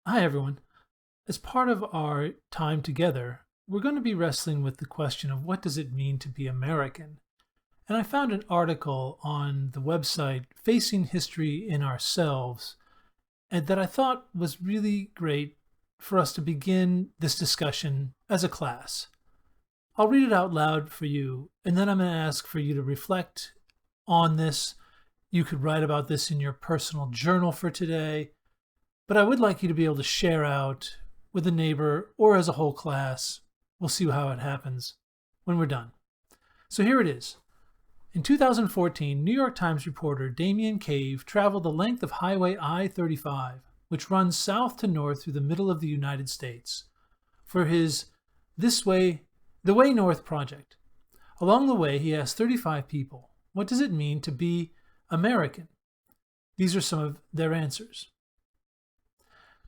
Hi, everyone. As part of our time together, we're going to be wrestling with the question of what does it mean to be American? And I found an article on the website Facing History in Ourselves and that I thought was really great for us to begin this discussion as a class. I'll read it out loud for you, and then I'm going to ask for you to reflect on this. You could write about this in your personal journal for today, but I would like you to be able to share out with a neighbor or as a whole class. We'll see how it happens when we're done. So here it is. In 2014, New York Times reporter Damien Cave traveled the length of Highway I-35, which runs south to north through the middle of the United States, for his The Way North project. Along the way, he asked 35 people, what does it mean to be American? These are some of their answers.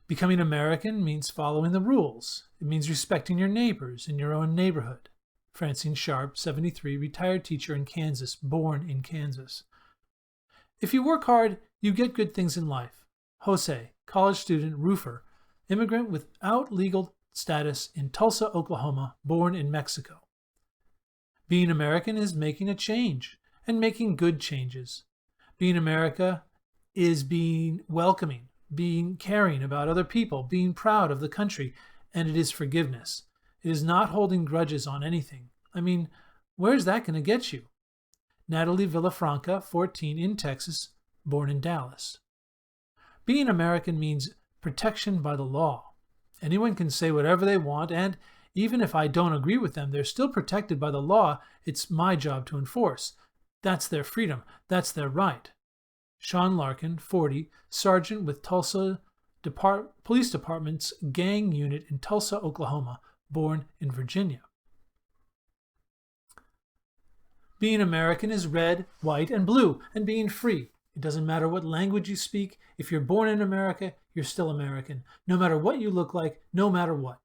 Becoming American means following the rules. It means respecting your neighbors in your own neighborhood. Francine Sharp, 73, retired teacher in Kansas, born in Kansas. If you work hard, you get good things in life. Jose, college student, roofer, immigrant without legal status in Tulsa, Oklahoma, born in Mexico. Being American is making a change and making good changes. Being America is being welcoming, being caring about other people, being proud of the country, and it is forgiveness. It is not holding grudges on anything. I mean, where's that going to get you? Natalie Villafranca, 14, in Texas, born in Dallas. Being American means protection by the law. Anyone can say whatever they want, and even if I don't agree with them, they're still protected by the law. It's my job to enforce. That's their freedom. That's their right. Sean Larkin, 40, sergeant with Tulsa Police Department's gang unit in Tulsa, Oklahoma, born in Virginia. Being American is red, white, and blue, and being free. It doesn't matter what language you speak. If you're born in America, you're still American, no matter what you look like, no matter what.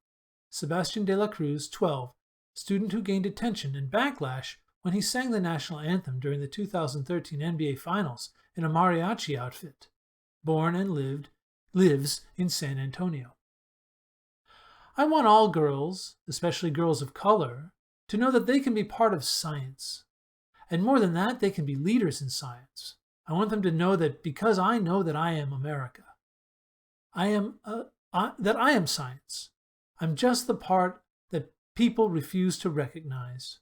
Sebastian de la Cruz, 12, student who gained attention and backlash when he sang the national anthem during the 2013 NBA Finals in a mariachi outfit, born and lives in San Antonio. I want all girls, especially girls of color, to know that they can be part of science. And more than that, they can be leaders in science. I want them to know that because I know that I am America, I am science. I'm just the part that people refuse to recognize.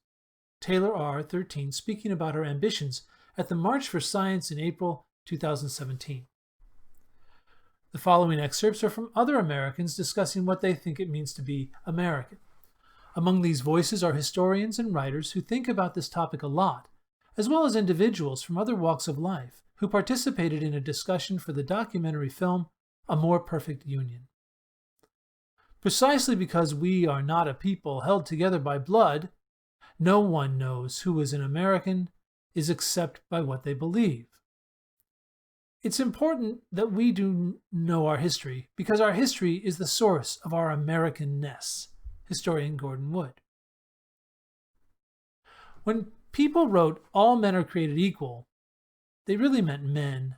Taylor R., 13, speaking about her ambitions at the March for Science in April 2017. The following excerpts are from other Americans discussing what they think it means to be American. Among these voices are historians and writers who think about this topic a lot, as well as individuals from other walks of life who participated in a discussion for the documentary film A More Perfect Union. Precisely because we are not a people held together by blood, no one knows who is an American is except by what they believe. It's important that we do know our history because our history is the source of our Americanness. Historian Gordon Wood. When people wrote all men are created equal, they really meant men.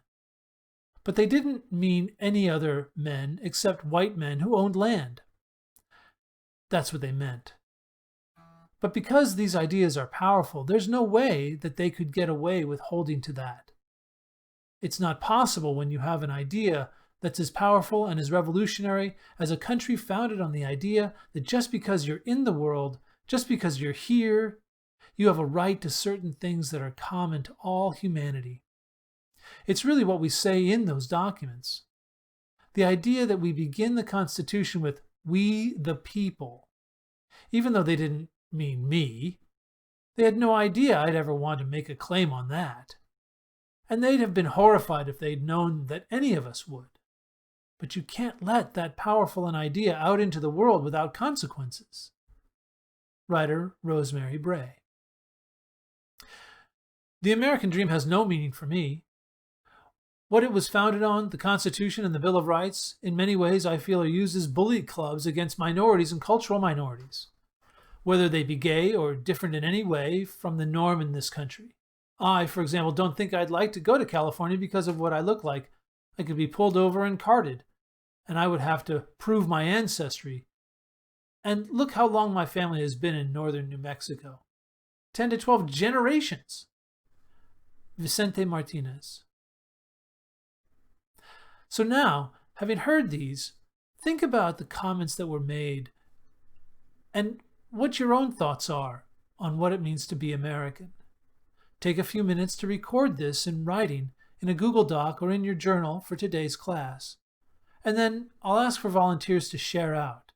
But they didn't mean any other men except white men who owned land. That's what they meant. But because these ideas are powerful, there's no way that they could get away with holding to that. It's not possible when you have an idea that's as powerful and as revolutionary as a country founded on the idea that just because you're in the world, just because you're here, you have a right to certain things that are common to all humanity. It's really what we say in those documents. The idea that we begin the Constitution with "we the people," even though they didn't mean me. They had no idea I'd ever want to make a claim on that. And they'd have been horrified if they'd known that any of us would. But you can't let that powerful an idea out into the world without consequences. Writer Rosemary Bray. The American dream has no meaning for me. What it was founded on, the Constitution and the Bill of Rights, in many ways I feel are used as bully clubs against minorities and cultural minorities, whether they be gay or different in any way from the norm in this country. I, for example, don't think I'd like to go to California because of what I look like. I could be pulled over and carted. and I would have to prove my ancestry. And look how long my family has been in northern New Mexico. 10 to 12 generations. Vicente Martinez. So now, having heard these, think about the comments that were made and what your own thoughts are on what it means to be American. Take a few minutes to record this in writing in a Google Doc or in your journal for today's class. And then I'll ask for volunteers to share out.